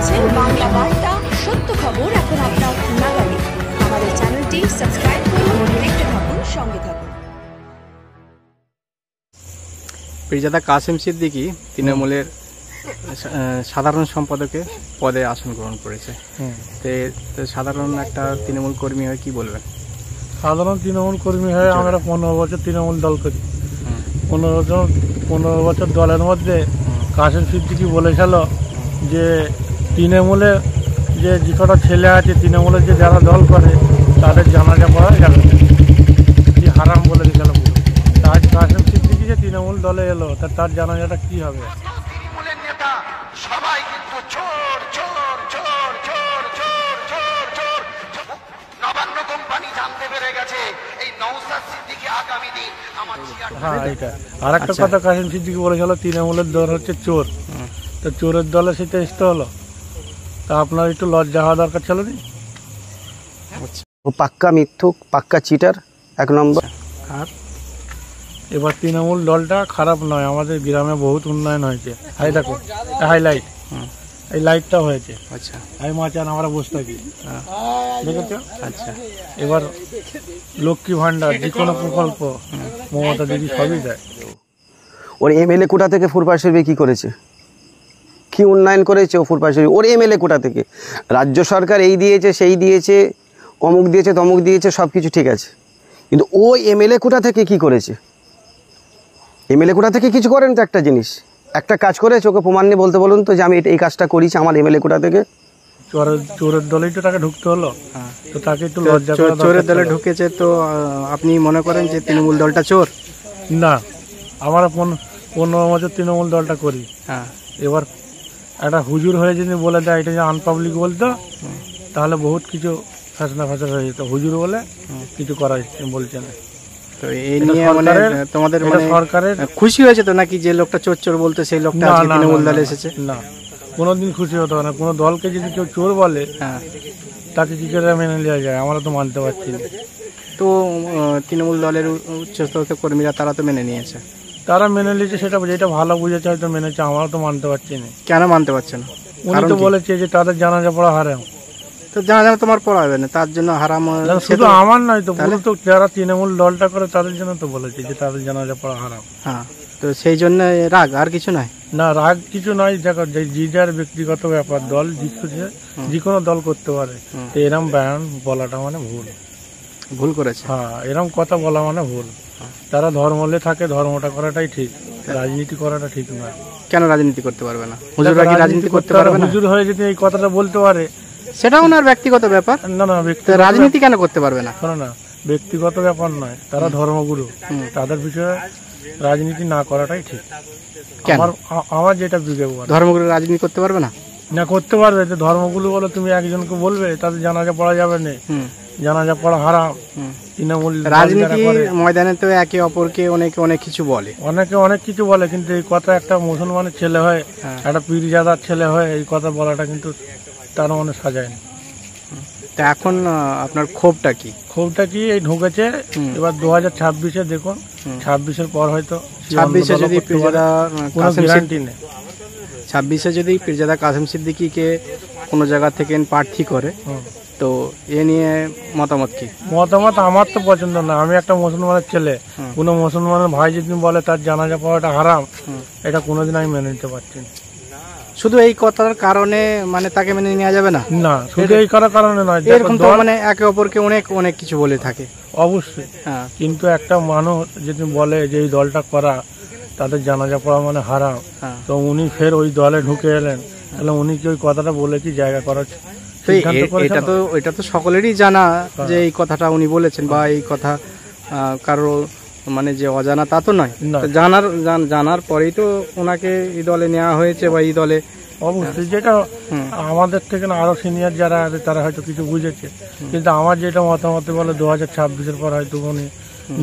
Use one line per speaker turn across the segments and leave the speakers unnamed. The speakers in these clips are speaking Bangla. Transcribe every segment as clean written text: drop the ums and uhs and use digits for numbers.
চলছে বাংলা বার্তা, সত্য খবর এখন আপনার নাগালে। আমাদের চ্যানেলটি সাবস্ক্রাইব করুন, দেখতে থাকুন, সঙ্গে থাকুন।
পীরজাদা কাসেম সিদ্দিকী তৃণমূলের সাধারণ সম্পাদকের পদে আসন গ্রহণ করেছে। সাধারণ একটা তৃণমূল কর্মী হয়ে কি বলবেন?
সাধারণ তৃণমূল কর্মী হয়ে আমরা 15 বছর তৃণমূল দল করি। 15 বছর দলের মধ্যে কাসেম সিদ্দিকী বলেছিল যে তৃণমূলে যে কটা ছেলে আছে, তৃণমূলের যে যারা দল করে তাদের জানাজা পড়া গেল, কি হারাম বলে দিয়েছিল। আজ কাসেম সিদ্দিকী যে তৃণমূল দলে এলো, তার জানাজাটা কি হবে?
সবাই কিন্তু চোর চোর চোর চোর চোর চোর চোর। নবান্ন কোম্পানি জানতে পেরে গেছে এই নওশাদ সিদ্দিকী আগামী দিন আমার।
হ্যাঁ, এটা আর একটা কথা কাসেম সিদ্দিকী বলেছিল তৃণমূলের দল হচ্ছে চোর, তো চোরের দলে সেটা ইষ্ট হলো। তা আপনার একটু লজ্জা হওয়া দরকার ছিল না?
ও পাক্কা মিথ্যুক, পাক্কা চিটার, 1 নম্বর।
আর এবার তৃণমূল দলটা খারাপ নয়, আমাদের গ্রামে বহুত উন্নয়ন হয়েছে। হাই দেখো, হাইলাইট, এই লাইটটা হয়েছে।
আচ্ছা,
এই মাচান আমরা বসে থাকি, দেখেছো?
আচ্ছা,
এবার লক্ষ্মী ভান্ডার, যে কোনো প্রকল্প মমতা দিদি সবই দেয়।
ওর এমএলএ কোটা থেকে ফুরপাশের কি করেছে, কি উন্নয়ন করেছে ও ফুরপাশের? ওর এমএলএ কোটা থেকে রাজ্য সরকার এই দিয়েছে, সেই দিয়েছে, অমুক দিয়েছে, তমুক দিয়েছে, সব কিছু ঠিক আছে, কিন্তু ও এমএলএ কোটা থেকে কি করেছে? এমএলএ কোটা থেকে কিছু করেন তো? একটা জিনিস, একটা কাজ করেছে, ওকে প্রমাণ নিয়ে বলতে বলুন তো যে আমি এই কাজটা করেছি আমার এমএলএ কোটা থেকে।
চোরের দলেই তো তাকে ঢুকতে হলো, তো তাকে একটু লজ্জা।
চোরের দলে ঢুকেছে, তো আপনি মনে করেন যে তৃণমূল দলটা চোর?
না, আমরা 15 বছর তৃণমূল দলটা করি।
হ্যাঁ,
এবার একটা হুজুর হয়ে যদি বলে দেয় এটা যে আনপাবলিক বলতো, তাহলে বহুত কিছু ফ্যাসনা হয়ে যেত। হুজুর বলে কিছু করা বলছে না।
তো এই নিয়ে মানে তোমাদের
সরকারের
খুশি হয়েছে তো নাকি যে লোকটা চোর চোর বলতে, সেই লোকটা আজকে তৃণমূল দলে এসেছে?
না, কোনোদিন খুশি হতো না। কোনো দলকে যদি কেউ চোর বলে তাকে কি করে মেনে নেওয়া যায়? আমরা তো মানতে পারছি না।
তো তৃণমূল দলের উচ্চস্তরের কর্মীরা তারা তো মেনে নিয়েছে।
তারা মেনে নিয়েছে, সেটা যেটা ভালো বুঝেছে হয়তো মেনেছে, আমরা তো মানতে পারছি না।
কেন মানতে পারছে না?
উনি তো বলেছে যে তাদের জানাজা পড়া হারাম।
তো জানাজা তোমার পড়াবে না, তার জন্য হারাম?
শুধু আমার নয় তো, পুরো তো যারা তৃণমূল দলটা করে তাদের জন্য তো বলেছে যে তাদের জানাজা পড়া হারাম।
হ্যাঁ, তো সেই জন্য রাগ, আর কিছু নয়?
না, রাগ কিছু নয়। দেখো, যে যার ব্যক্তিগত ব্যাপার, দল জিতছে, যে কোনো দল করতে পারে। তো এরম বয়ান বলাটা মানে ভুল
করেছে।
হ্যাঁ, এরম কথা বলা মানে ভুল। তারা ধর্মলে থাকে, ধর্মটা করাটাই ঠিক, রাজনীতি করাটা ঠিক নয়।
কেন রাজনীতি করতে পারবে না? হুজুররা কি রাজনীতি করতে পারবে না?
হুজুর হয়ে যদি এই কথাটা বলতে পারে,
সেটা ওনার ব্যক্তিগত ব্যাপার।
না,
রাজনীতি কেন করতে পারবে না?
শোনো না, ব্যক্তিগত ব্যাপার নয়, তারা ধর্মগুরু, তাদের বিষয়ে রাজনীতি না করাটাই ঠিক। আমার যেটা বিবেক,
ধর্মগুরু রাজনীতি করতে পারবে না?
না, করতে পারবে। ধর্মগুরু বলে তুমি একজনকে বলবে তাদের জানাজা পড়া যাবে না, জানাজা পড়া হারাম। তৃণমূল
রাজনীতি ময়দানে তো একে অপরকে অনেকে অনেক কিছু বলে,
অনেক কিছু বলে, কিন্তু এই কথা একটা মুসলমানের ছেলে হয়, একটা পীরজাদার ছেলে হয়, এই কথা বলাটা কিন্তু তার মনে সাজায় না।
তা এখন আপনার ক্ষোভটা কি?
এই ঢুকেছে। এবার 2026-এ দেখুন, 26-এর পর হয়তো
26-এ যদি পীরজাদা কাসেম সিদ্দিকীকে কোনো জায়গা থেকে প্রার্থী করে, তো এ নিয়ে মতামত কি?
মতামত আমার তো পছন্দ না। আমি একটা মুসলমানের ছেলে, কোনো মুসলমানের ভাই যদি বলে তার জানাজা পড়াটা হারাম, এটা কোনোদিন আমি মেনে নিতে পারছি না।
শুধু এই কথার কারণে মানে তাকে মেনে নেওয়া যাবে না?
না, শুধু এই কারণে নয়,
এরকম তো মানে একে অপরকে অনেক কিছু বলে থাকে।
অবশ্যই, কিন্তু একটা মানুষ যদি বলে যে এই দলটা করা তাদের জানাজা পড়া মানে হারাম, তো উনি ফের ওই দলে ঢুকে এলেন, তাহলে উনি কি ওই কথাটা বলে কি জায়গা করার?
এটা তো সকলেরই জানা যে এই কথাটা উনি বলেছেন, বা এই কথা কারো মানে যে অজানা তা তো নয়। জানার পরেই তো ওনাকে এই দলে নেওয়া হয়েছে, বা এই দলে
অবশ্যই, যেটা আমাদের থেকে না আরো সিনিয়র যারা আছে তারা হয়তো কিছু বুঝেছে, কিন্তু আমার যেটা মতামত বলে 2026-এর পর হয়তো উনি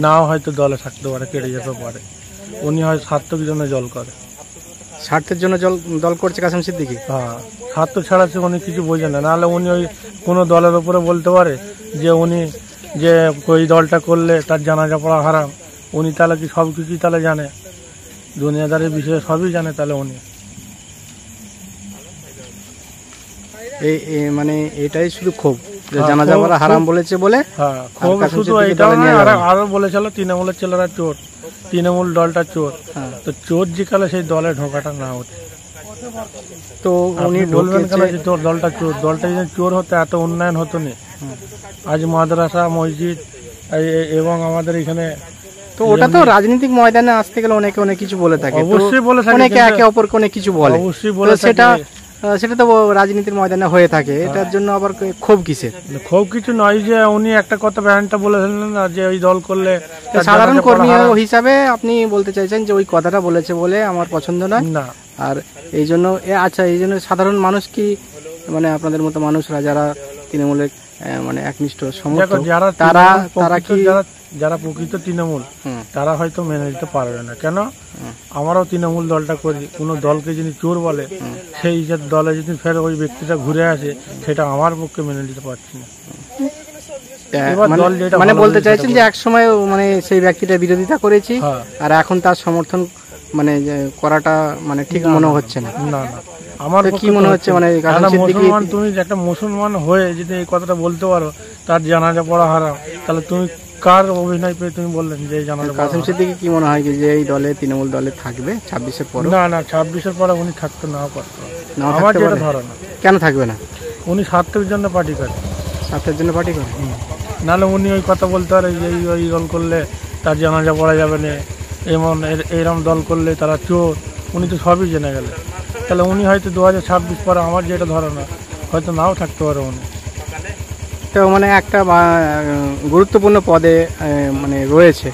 নাও হয়তো দলে থাকতে পারে, কেটে যেতে পারে। উনি হয় স্বার্থের জন্য জল করে,
স্বার্থের জন্য দল করছে কাসেম সিদ্দিকী।
হ্যাঁ, স্বার্থ ছাড়া উনি কিছু বোঝে না। নাহলে উনি ওই কোনো দলের উপরে বলতে পারে যে উনি যে ওই দলটা করলে তার জানাজা পড়া হারাম। উনি তাহলে কি সব কিছুই তাহলে জানে, দুনিয়াদারের বিষয়ে সবই জানে তাহলে উনি।
মানে এটাই শুধু ক্ষোভ যে জানাজা পড়া হারাম বলেছে বলে।
হ্যাঁ, ক্ষোভ শুধু এইটাও নয়, আরো বলেছিল তৃণমূলের ছেলেরা চোর, তৃণমূল দলটা চোর। তো চোর জিকালে সেই দলে ঢোকাটা না হচ্ছে।
তো উনি
বলবেন কেন যে তোর দলটা চোর? দলটা যদি চোর হতো এত উন্নয়ন হতো না। আজ মাদ্রাসা, মসজিদ এবং আমাদের এখানে,
তো ওটা তো রাজনৈতিক ময়দানে আসতে গেলে অনেকে অনেক কিছু বলে থাকে,
অবশ্যই বলে থাকে,
অনেকে একে অপরকে অনেক কিছু বলে,
অবশ্যই বলে
সেটা তো রাজনীতির ময়দানে হয়ে থাকে। এটার জন্য আবার ক্ষোভ কিসের?
ক্ষোভ কিছু নয়, যে উনি একটা কথা ব্যানটা বলেছিলেন না যে ওই দল করলে।
সাধারণ কর্মী হিসাবে আপনি বলতে চাইছেন যে ওই কথাটা বলেছে বলে আমার পছন্দ নয় না, আর এই জন্য আচ্ছা, এই জন্য সাধারণ মানুষ কি মানে আপনাদের মতো মানুষরা যারা তৃণমূলের মানে একনিষ্ঠ সমর্থক, তারা কি
যারা প্রকৃত তৃণমূল তারা হয়তো মেনে নিতে পারবে না। কেন? আমরাও তৃণমূল দলটা করি, কোনো দলকে যদি চোর বলে সেই দলে যদি ফের ওই ব্যক্তিটা ঘুরে আসে, সেটা আমার পক্ষে মেনে নিতে পারছি না।
মানে বলতে চাইছেন যে এক সময় মানে সেই ব্যক্তিটা বিরোধিতা করেছি, আর এখন তার সমর্থন মানে করাটা মানে ঠিক মনে হচ্ছে না।
না, আমার
কি মনে হচ্ছে মানে
মুসলমান, তুমি একটা মুসলমান হয়ে যদি এই কথাটা বলতে পারো তার জানাজা পড়া হারাম, তাহলে তুমি কার অভিনয় পেয়ে তুমি বললেন যে জানাজা?
কাসেম সিদ্দিকী কি মনে হয় যে এই দলে তৃণমূল দলে থাকবে 26-এর পরে?
না, 26-এর পরে উনি থাকতে নাও পারতো। আমার যেটা ধারণা।
কেন থাকবে না? উনি
স্বার্থের জন্য পার্টি করে।
স্বার্থের জন্য পার্টি করে?
নাহলে উনি ওই কথা বলতে পারে যে ওই দল করলে তার জানাজা পড়া যাবে না, এমন এরম দল করলে তারা চোর। উনি তো সবই জেনে গেলেন। তাহলে উনি হয়তো 2026 পরে আমার যেটা ধারণা হয়তো নাও থাকতে পারে উনি।
তো মানে একটা গুরুত্বপূর্ণ পদে মানে রয়েছে,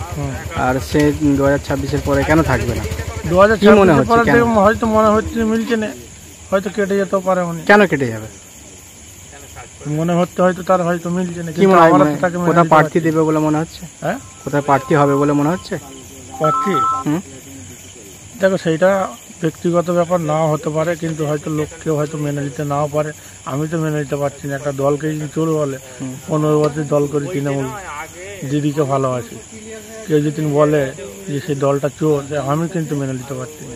আর সে 2026-এর পরে কেন থাকবে না?
2026-এর পরে হয়তো মনে হচ্ছে মিলছে না, হয়তো কেটে যেতেও পারে উনি।
কেন কেটে যাবে?
মনে হচ্ছে হয়তো তার হয়তো মিলছে না।
কি মনে হয় কোথায় প্রার্থী দেবে বলে মনে হচ্ছে?
হ্যাঁ,
কোথায় প্রার্থী হবে বলে মনে হচ্ছে?
প্রার্থী দেখো, সেইটা ব্যক্তিগত ব্যাপার নাও হতে পারে, কিন্তু হয়তো লোককেও হয়তো মেনে নিতে নাও পারে। আমি তো মেনে নিতে পারছি না। একটা দলকে যদি চোর বলে, 15 বছর দল করি তৃণমূল, দিদিকে ভালোবাসি, কেউ যদি বলে যে সেই দলটা চোর, আমি কিন্তু মেনে নিতে পারছি না।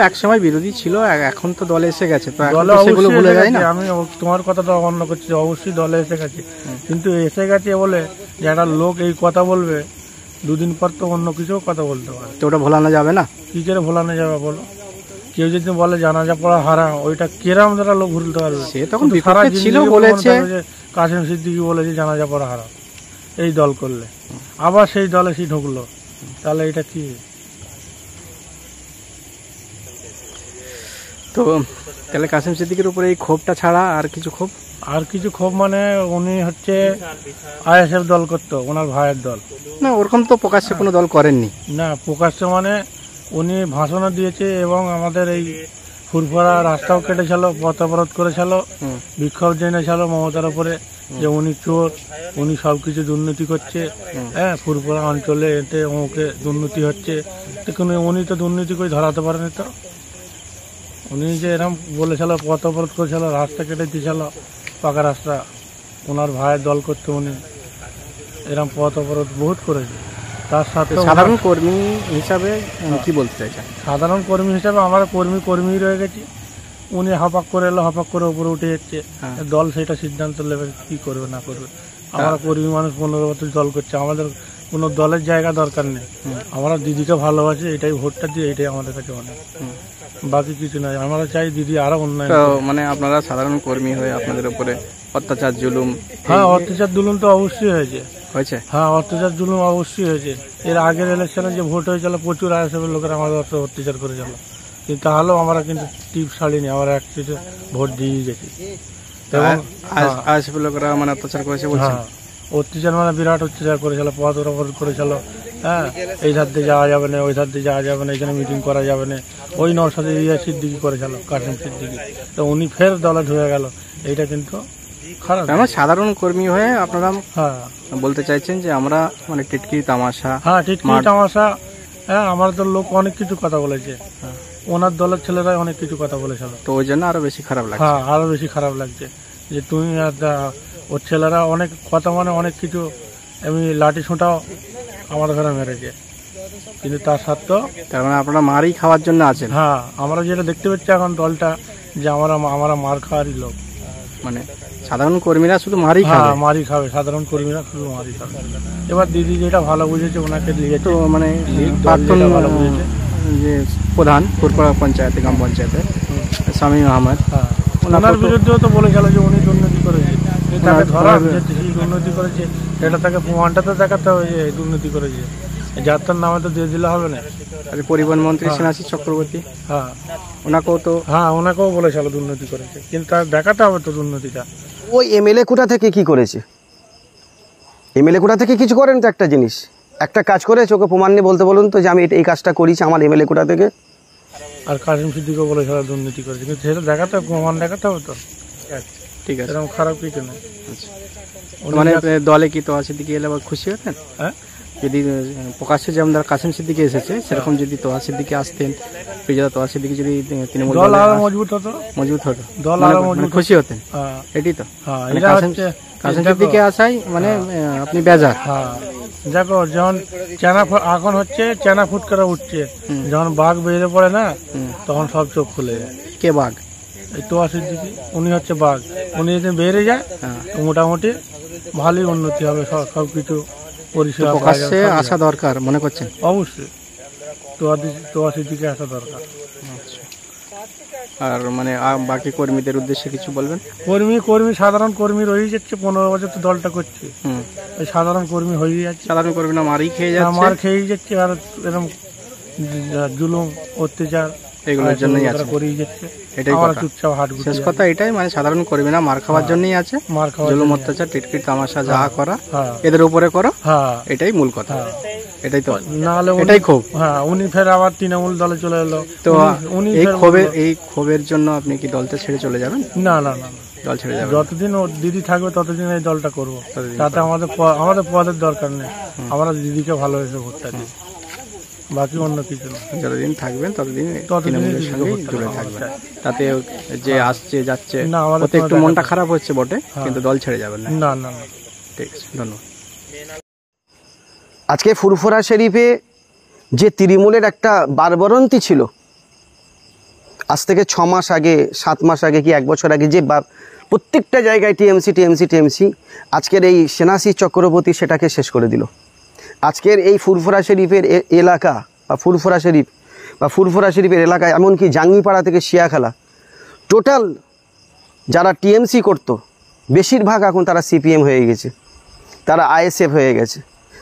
এক সময় বিরোধী ছিল, এখন তো দলে এসে গেছে, তো সেগুলো ভুলে যায় না।
আমি তোমার কথাটা অন্য করছি, অবশ্যই দলে এসে গেছে, কিন্তু এসে গেছে বলে যে একটা লোক এই কথা বলবে, দুদিন পর তো অন্য কিছু কথা বলতে পারে।
তো ওটা ভোলানো যাবে না?
কি করে ভোলানো যাবে বলো? কেউ যদি বলে জানাজা পড়া হারাম, ওইটা কেরাম দ্বারা লোক ভুলতে পারবে?
সে তখন বিপক্ষে ছিল বলেছে,
কাসেম সিদ্দিকী বলেছে জানাজা পড়া হারাম এই দল করলে, আবার সেই দলে সে ঢুকলো, তাহলে এটা কি?
তো তাহলে কাসেম সিদ্দিকীর উপরে এই ক্ষোভটা ছাড়া আর কিছু ক্ষোভ?
আর কিছু ক্ষোভ মানে উনি হচ্ছে আইএসএফ দল করতো, ওনার ভাইয়ের দল।
না, ওরকম তো প্রকাশ্যে কোনো দল করেননি।
না, প্রকাশ্যে মানে উনি ভাষণও দিয়েছে এবং আমাদের এই ফুরফুরা রাস্তাও কেটেছিল, পথ অবরোধ করেছিল, বিক্ষোভ জেনেছিল মমতার উপরে যে উনি চোর, উনি সবকিছু দুর্নীতি করছে, হ্যাঁ, ফুরফুরা অঞ্চলে এতে অমুকে দুর্নীতি হচ্ছে। কিন্তু উনি তো দুর্নীতি করে ধরাতে পারেনি। তো উনি যে এরকম বলেছিল, পথ অবরোধ করেছিল, রাস্তা কেটে দিয়েছিল, পাকা রাস্তা, ওনার ভাইয়ের দল করতে উনি এরকম পথ অবরোধ বহুত করেছে। তার সাথে
সাধারণ কর্মী হিসাবে কি বলতে চাইছেন?
সাধারণ কর্মী হিসাবে আমরা কর্মী রয়ে গেছি। উনি হাপাক করে এলো, হাপাক করে উপরে উঠে যাচ্ছে, দল সেটা সিদ্ধান্ত নেবে কি করবে না করবে। আমরা কর্মী মানুষ 15 বছর দল করছে, আমাদের কোনো দলের জায়গা দরকার নেই। আমরা দিদিকে ভালোবাসি, এটাই ভোটটা দিয়ে, এটাই আমাদের কাছে অনেক, বাকি কিছু নয়। আমরা চাই দিদি আরো উন্নয়ন।
মানে আপনারা সাধারণ কর্মী হয়ে আপনাদের উপরে অত্যাচার জুলুম?
হ্যাঁ, অত্যাচার জুলুম তো অবশ্যই হয়েছে। হ্যাঁ, অত্যাচার জুলুম অবশ্যই হয়েছে। এর আগের ইলেকশনে যে ভোট হয়েছিল, প্রচুর আইএসএফের লোকেরা আমাদের অত্যাচার করেছিল, কিন্তু তাহলেও আমরা কিন্তু টিপ ছাড়িনি, আমরা এক কিছু ভোট দিয়ে গেছি।
আইএসএফের লোকেরা মানে অত্যাচার করেছে বলছেন?
অত্যাচার মানে বিরাট অত্যাচার করেছিল, পথ অবরোধ করেছিল। হ্যাঁ, এই ধার দিয়ে যাওয়া যাবে না, ওই ধার দিয়ে যাওয়া যাবে না, এখানে মিটিং করা যাবে না। ওই নওশাদের সিদ্দিকী করেছিল, কাসেম সিদ্দিকী, তো উনি ফের দলে ঢুকে গেল। এইটা কিন্তু খারাপ।
সাধারণ কর্মী হয়ে আপনারা বলতে চাইছেন যে আমরা মানে টিটকিরি তামাশা?
হ্যাঁ, টিটকিরি তামাশা। হ্যাঁ, আমার তো লোক অনেক কিছু কথা বলেছে, ওনার দলের ছেলেরা অনেক কিছু কথা বলেছিল,
তো ওই জন্য আরো বেশি খারাপ লাগছে।
হ্যাঁ, আরো বেশি খারাপ লাগছে যে তুমি ওর ছেলেরা অনেক কথা মানে অনেক কিছু, এমনি লাঠি ছোঁটাও আমার ঘরে মেরেছে, কিন্তু তার সত্ত্বেও
তার মানে আপনারা মারই খাওয়ার জন্য আছেন?
হ্যাঁ, আমরা যেটা দেখতে পাচ্ছি এখন দলটা যে আমরা মার খাওয়ারই লোক।
মানে সাধারণ কর্মীরা শুধু মারই খাবে?
হ্যাঁ, মারই খাবে, সাধারণ কর্মীরা শুধু মারই খাবে। এবার দিদি যেটা ভালো বুঝেছে ওনাকে দিয়ে
তো মানে প্রাক্তন
ভালো বুঝেছে
যে প্রধান ফুরফুরা পঞ্চায়েতে, গ্রাম পঞ্চায়েতে শামীম আহমেদ,
হ্যাঁ, ওনার বিরুদ্ধেও তো বলেছিল যে উনি দুর্নীতি করেছে, তাকে ধরা হয়েছে, দুর্নীতি করেছে, এটা তাকে প্রমাণটা তো দেখাতে হবে যে দুর্নীতি করেছে, যাত্রার নামে তো দিয়ে দিলে হবে না।
পরিবহন মন্ত্রী স্নেহাশিস চক্রবর্তী,
হ্যাঁ
ওনাকেও তো,
হ্যাঁ ওনাকেও বলেছিল দুর্নীতি করেছে, কিন্তু তার দেখাতে হবে তো দুর্নীতিটা।
ওই এমএলএ কোটা থেকে কি করেছে? এমএলএ কোটা থেকে কিছু করেন তো? একটা জিনিস, একটা কাজ করেছে, ওকে প্রমাণ নিয়ে বলতে বলুন তো যে আমি এই কাজটা করেছি আমার এমএলএ কোটা থেকে।
আর কাসিম সিদ্দিকও বলেছিল দুর্নীতি করেছে, কিন্তু সেটা দেখাতে হবে, প্রমাণ দেখাতে হবে তো।
ঠিক আছে,
এরকম খারাপ কিছু নেই।
মানে দলে কি তোয়া সিদ্দিকী এলে খুশি হতেন?
হ্যাঁ,
যদি প্রকাশ্যে যেমন কাসিম সিদ্দিকী এসেছে সেরকম যদি তোয়া সিদ্দিকী আসতেন, প্রিয়জা তোয়া সিদ্দিকী যদি তৃণমূল
দল আরো মজবুত হতো,
দল আরো মজবুত, খুশি হতেন, এটাই তো। কাসিম সিদ্দিকী আসাই মানে আপনি বেজার।
হ্যাঁ, দেখো যখন চেনা এখন হচ্ছে চেনা ফুট করে উঠছে, যখন বাঘ বেরিয়ে পড়ে না তখন সব চোখ খুলে যায়।
কে বাঘ?
এই তোয়া সিদ্দিকী, উনি হচ্ছে বাঘ। উনি যদি বেরিয়ে যায় তো মোটামুটি ভালোই উন্নতি হবে, সবকিছু পরিষেবা
প্রকাশ্যে আসা দরকার মনে করছেন?
অবশ্যই তোয়া সিদ্দিকী আসা দরকার।
আর মানে বাকি কর্মীদের উদ্দেশ্যে কিছু বলবেন?
কর্মী সাধারণ কর্মী রয়ে যাচ্ছে, 15 বছর তো দলটা করছে, সাধারণ কর্মী হয়ে যাচ্ছে।
সাধারণ কর্মী না মারই খেয়ে যাচ্ছে,
মার খেয়ে যাচ্ছে, আর এরকম জুলুম অত্যাচার
এগুলোর জন্যই আছে,
করেই যাচ্ছে।
এটাই
চুপচাপ হাট,
শেষ কথা এটাই, মানে সাধারণ কর্মী না মার খাওয়ার জন্যই আছে,
মার খাওয়া,
জুলুম অত্যাচার টিটকিট তামাশা যা করা
হ্যাঁ
এদের উপরে করো,
হ্যাঁ
এটাই মূল কথা, এটাই তো।
না হলে
এটাই ক্ষোভ।
হ্যাঁ, উনি ফের আবার তৃণমূল দলে চলে এলো,
তো এই ক্ষোভের জন্য আপনি কি দলটা ছেড়ে চলে যাবেন?
না না না,
দল ছেড়ে যাবেন?
যতদিন ও দিদি থাকবে ততদিন এই দলটা করবো, তাতে আমাদের পদের দরকার নেই, আমরা দিদিকে ভালোবেসে ভোটটা দিই, বাকি অন্য কিছু না।
যতদিন থাকবেন ততদিন তৃণমূলের সঙ্গে জুড়ে থাকবেন, তাতে যে আসছে যাচ্ছে
না
ওতে একটু মনটা খারাপ হচ্ছে বটে, কিন্তু দল ছেড়ে যাবেন না?
না না না,
ঠিক আছে, ধন্যবাদ।
আজকে ফুরফুরা শরীফে যে তৃণমূলের একটা বারবরন্তি ছিল, আজ থেকে 6 মাস আগে, 7 মাস আগে কি 1 বছর আগে যে প্রত্যেকটা জায়গায় টিএমসি, আজকের এই স্নেহাশিস চক্রবর্তী সেটাকে শেষ করে দিল। আজকের এই ফুরফুরা শরীফের এলাকা বা ফুরফুরা শরীফের এলাকায়, এমনকি জাঙ্গিপাড়া থেকে শিয়াখালা, টোটাল যারা টিএমসি করতো বেশিরভাগ এখন তারা সিপিএম হয়ে গেছে, তারা আইএসএফ হয়ে গেছে।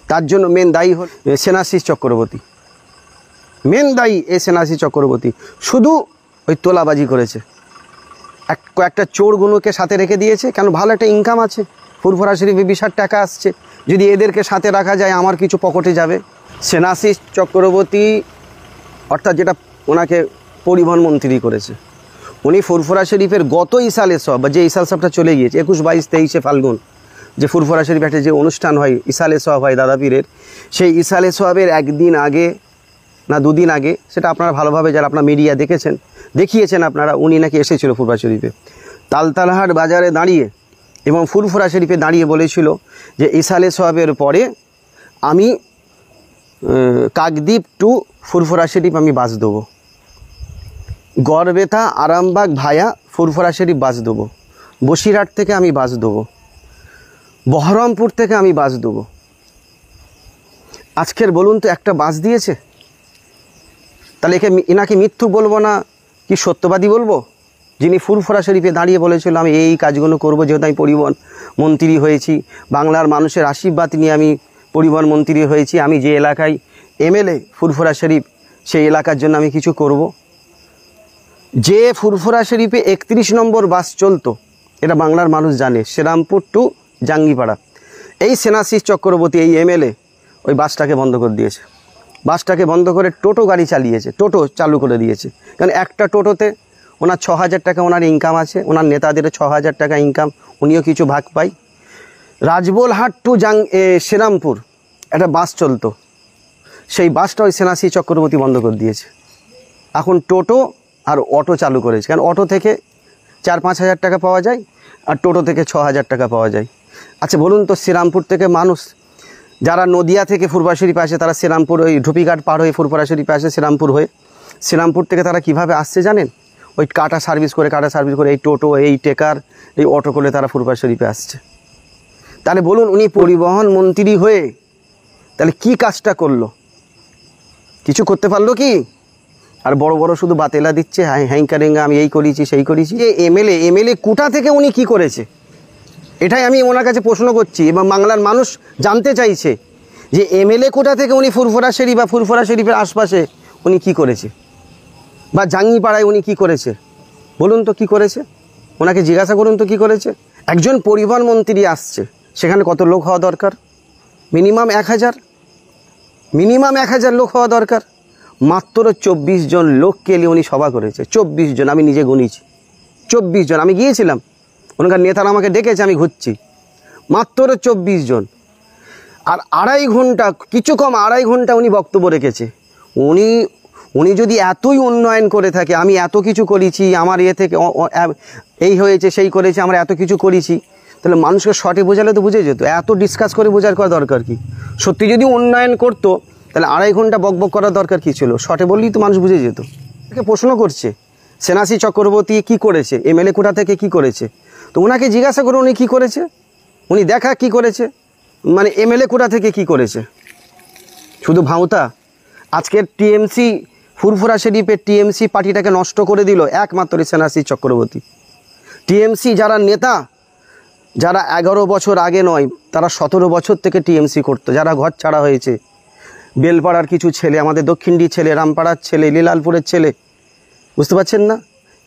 তার জন্য মেন দায়ী হল স্নেহাশিস চক্রবর্তী, মেন দায়ী এই স্নেহাশিস চক্রবর্তী। শুধু ওই তোলাবাজি করেছে, কয়েকটা চোরগুলোকে সাথে রেখে দিয়েছে, কেন ভালো একটা ইনকাম আছে, ফুরফুরা শরীফে বিশাল টাকা আসছে, যদি এদেরকে সাথে রাখা যায় আমার কিছু পকেটে যাবে। স্নেহাশিস চক্রবর্তী অর্থাৎ যেটা ওনাকে পরিবহন মন্ত্রী করেছে, উনি ফুরফুরা শরীফের গত ইসালে সব, বা যে ইসাল সবটা চলে গিয়েছে 21, 22, 23 ফাল্গুন যে ফুরফুরা শরীফ একটা যে অনুষ্ঠান হয় ইসালে সোহাব হয় দাদা পীরের, সেই ইসালে সোহাবের 1 দিন আগে না 2 দিন আগে, সেটা আপনারা ভালোভাবে যারা আপনার মিডিয়া দেখিয়েছেন আপনারা, উনি নাকি এসেছিল ফুরফুরা শরীফে, তালতালহাট বাজারে দাঁড়িয়ে এবং ফুরফুরা শরীফে দাঁড়িয়ে বলেছিল যে ইসালে সোহাবের পরে আমি কাকদ্বীপ টু ফুরফুরা শরীফ আমি বাস দেবো, গড়বেতা আরামবাগ ভায়া ফুরফুরা শরীফ বাস দেবো, বসিরহাট থেকে আমি বাস দেবো, বহরমপুর থেকে আমি বাস দেবো। আজকের বলুন তো একটা বাস দিয়েছে? তাহলে এনাকে মিথ্যু বলবো না কি সত্যবাদী বলবো? যিনি ফুরফুরা শরীফে দাঁড়িয়ে বলেছিল আমি এই কাজগুলো করবো, যেহেতু আমি পরিবহন মন্ত্রী হয়েছি, বাংলার মানুষের আশীর্বাদ নিয়ে আমি পরিবহন মন্ত্রী হয়েছি, আমি যে এলাকায় এমএলএ ফুরফুরা শরীফ সেই এলাকার জন্য আমি কিছু করব। যে ফুরফুরা শরীফে 31 নম্বর বাস চলতো, এটা বাংলার মানুষ জানে, শ্রীরামপুর টু জাঙ্গিপাড়া, এই স্নেহাশিস চক্রবর্তী এই এমএলএ ওই বাসটাকে বন্ধ করে দিয়েছে, বাসটাকে বন্ধ করে টোটো গাড়ি চালিয়েছে, টোটো চালু করে দিয়েছে। কারণ একটা টোটোতে ওনার 6000 টাকা ওনার ইনকাম আছে, ওনার নেতাদের 6000 টাকা ইনকাম, উনিও কিছু ভাগ পায়। রাজবোলহাট টু শ্রীরামপুর একটা বাস চলতো, সেই বাসটা ওই স্নেহাশিস চক্রবর্তী বন্ধ করে দিয়েছে। এখন টোটো আর অটো চালু করেছে, কারণ অটো থেকে 4-5 হাজার টাকা পাওয়া যায় আর টোটো থেকে 6000 টাকা পাওয়া যায়। আচ্ছা বলুন তো, শ্রীরামপুর থেকে মানুষ যারা নদিয়া থেকে ফুরফুরা শরীফে আসে, তারা শ্রীরামপুর ওই ঢুপিঘাট পার হয়ে ফুরফুরা শরীফে আসে শ্রীরামপুর হয়ে, শ্রীরামপুর থেকে তারা কিভাবে আসছে জানেন? ওই কাটা সার্ভিস করে এই টোটো, এই টেকার, এই অটো করে তারা ফুরফুরা শরীফে আসছে। তাহলে বলুন উনি পরিবহন মন্ত্রী হয়ে তাহলে কি কাজটা করলো? কিছু করতে পারলো কি? আর বড় বড় শুধু বাতেলা দিচ্ছে, হ্যাংকারেঙ্গা, আমি এই করেছি সেই করেছি। যে এমএলএ কোটা থেকে উনি কি করেছে, এটাই আমি ওনার কাছে প্রশ্ন করছি এবং বাংলার মানুষ জানতে চাইছে যে এমএলএ কোটা থেকে উনি ফুরফুরা শরীফ বা ফুরফুরা শরীফের আশপাশে উনি কি করেছে, বা জাঙ্গিপাড়ায় উনি কি করেছে? বলুন তো কি করেছে, ওনাকে জিজ্ঞাসা করুন তো কি করেছে। একজন পরিবহন মন্ত্রী আসছে, সেখানে কত লোক হওয়া দরকার? মিনিমাম 1000 লোক হওয়া দরকার। মাত্র 24 জন লোককে নিয়ে উনি সভা করেছে। 24 জন, আমি নিজে গুনিছি 24 জন। আমি গিয়েছিলাম, ওনার নেতারা আমাকে ডেকেছে, আমি ঘুরছি। মাত্র 24 জন। আর 2.5 ঘন্টা, কিছু কম 2.5 ঘন্টা উনি বক্তব্য রেখেছে। উনি যদি এতই উন্নয়ন করে থাকে, আমি এত কিছু করেছি, আমার থেকে এই হয়েছে সেই করেছে, আমরা এত কিছু করেছি, তাহলে মানুষকে শর্টে বোঝালে তো বুঝে যেত। এত ডিসকাস করে বোঝার করা দরকার কি? সত্যি যদি উন্নয়ন করতো তাহলে 2.5 ঘন্টা বকবক করার দরকার কী ছিল? শর্টে বললেই তো মানুষ বুঝে যেত। একে প্রশ্ন করছে সেনাসি চক্রবর্তী কি করেছে, এমএলএ কোটা থেকে কি করেছে, তো ওনাকে জিজ্ঞাসা করুন উনি কী করেছে, উনি দেখা কি করেছে, মানে এমএলএ কোটা থেকে কি করেছে? শুধু ভাঁওতা। আজকের টিএমসি, ফুরফুরা শরীফের টিএমসি পার্টিটাকে নষ্ট করে দিল একমাত্র সেনাসি চক্রবর্তী। টিএমসি যারা নেতা, যারা 11 বছর আগে নয়, তারা 17 বছর থেকে টিএমসি করতো, যারা ঘর ছাড়া হয়েছে, বেলপাড়ার কিছু ছেলে, আমাদের দক্ষিণডি ছেলে, রামপাড়ার ছেলে, লীলালপুরের ছেলে, বুঝতে পারছেন না,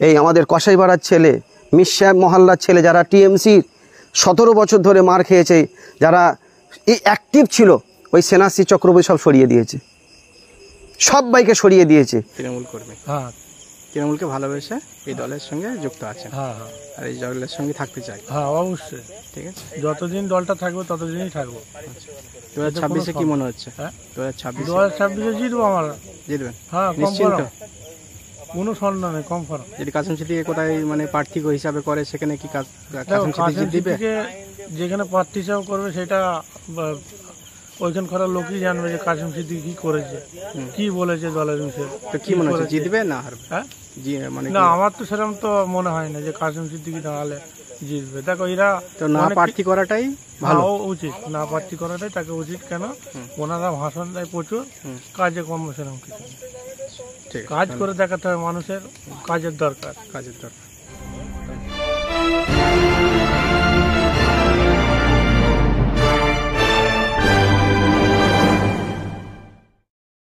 এই আমাদের কসাইপাড়ার ছেলে, মিরসাহেব মহল্লার ছেলে, যারা টিএমসি 17 বছর ধরে মার খেয়েছে, যারা এই অ্যাক্টিভ ছিল, ওই সেনাসি চক্রবর্তী সব সরিয়ে দিয়েছে, সবাইকে সরিয়ে দিয়েছে।
তৃণমূল কর্মী,
হ্যাঁ,
তৃণমূলকে ভালোবেসে এই দলের সঙ্গে যুক্ত আছে,
হ্যাঁ, হ্যাঁ,
আর এই দলের সঙ্গে থাকতে চাই।
হ্যাঁ, অবশ্যই।
ঠিক আছে,
যতদিন দলটা থাকবে ততদিনই থাকবো।
2026-এ কি মনে হচ্ছে?
হ্যাঁ,
2026
জিতবো আমরা।
জিতবেন?
হ্যাঁ,
নিশ্চিন্ত?
কোনো সন্দেহ নেই, কনফার্ম।
যদি কাসিম সিদ্দিকী কোথায় মানে প্রার্থী হিসাবে করে, সেখানে কি
দেখো,
কাসিম সিদ্দিকী দিবে?
যেখানে প্রার্থী হিসাবে করবে সেটা ওইখানকার লোকই জানবে যে কাসিম সিদ্দিকী কি করেছে, কি বলেছে দলের বিষয়ে।
তো কি মনে হচ্ছে, জিতবে না হারবে?
হ্যাঁ,
মানে
না, আমার তো সেরকম তো মনে হয় না যে কাসিম সিদ্দিকী দাঁড়ালে জিতবে। দেখো, এরা
তো না প্রার্থী করাটাই ভালো,
উচিত, না প্রার্থী করাটাই তাকে উচিত। কেন? ওনারা ভাষণ দেয় প্রচুর, কাজে কম সেরকম কিছু। কাজ করে দেখাতে হবে, মানুষের কাজের দরকার।